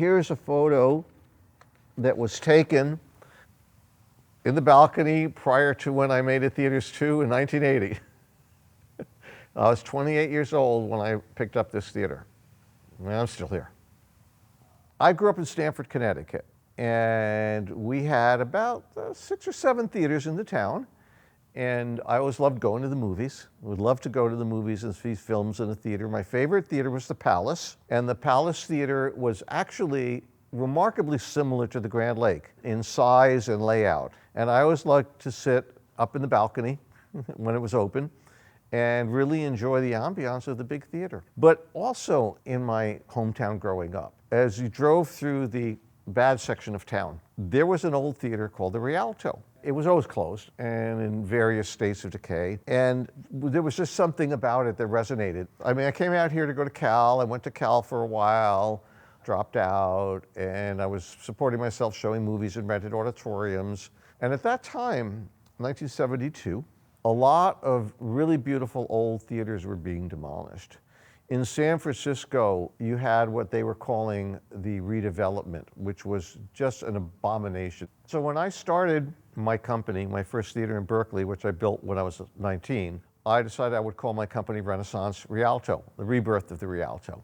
here's a photo that was taken in the balcony prior to when I made it Theaters 2 in 1980. I was 28 years old when I picked up this theater. And I'm still here. I grew up in Stamford, Connecticut, and we had about 6 or 7 theaters in the town. And I always loved going to the movies. I would love to go to the movies and see films in the theater. My favorite theater was the Palace, and the Palace Theater was actually remarkably similar to the Grand Lake in size and layout. And I always liked to sit up in the balcony when it was open and really enjoy the ambiance of the big theater. But also in my hometown growing up, as you drove through the bad section of town, there was an old theater called the Rialto. It was always closed and in various states of decay, and there was just something about it that resonated. I mean, I came out here to go to Cal. I went to Cal for a while, dropped out, and I was supporting myself showing movies in rented auditoriums. And at that time, 1972, a lot of really beautiful old theaters were being demolished. In San Francisco, you had what they were calling the redevelopment, which was just an abomination. So when I started my company, my first theater in Berkeley, which I built when I was 19, I decided I would call my company Renaissance Rialto, the rebirth of the Rialto.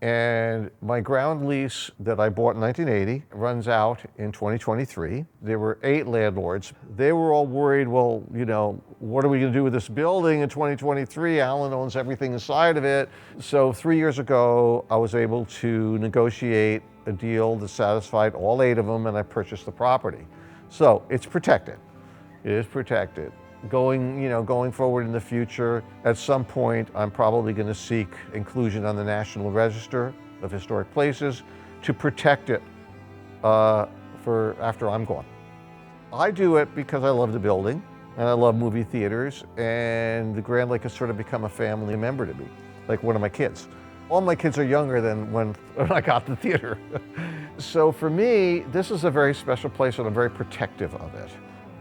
And my ground lease that I bought in 1980 runs out in 2023. There were 8 landlords. They were all worried, well, you know, what are we going to do with this building in 2023? Allen owns everything inside of it. So 3 years ago, I was able to negotiate a deal that satisfied all 8 of them, and I purchased the property. So it's protected. It is protected. Going forward in the future, at some point, I'm probably going to seek inclusion on the National Register of Historic Places to protect it for after I'm gone. I do it because I love the building and I love movie theaters, and the Grand Lake has sort of become a family member to me, like one of my kids. All my kids are younger than when I got the theater. So for me, this is a very special place, and I'm very protective of it.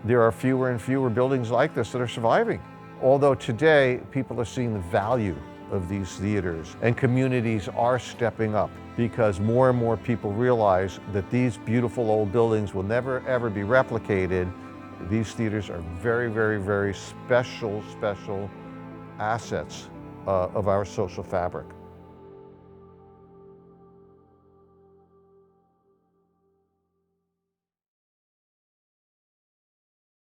There are fewer and fewer buildings like this that are surviving. Although today, people are seeing the value of these theaters, and communities are stepping up because more and more people realize that these beautiful old buildings will never, ever be replicated. These theaters are very, very, very special assets of our social fabric.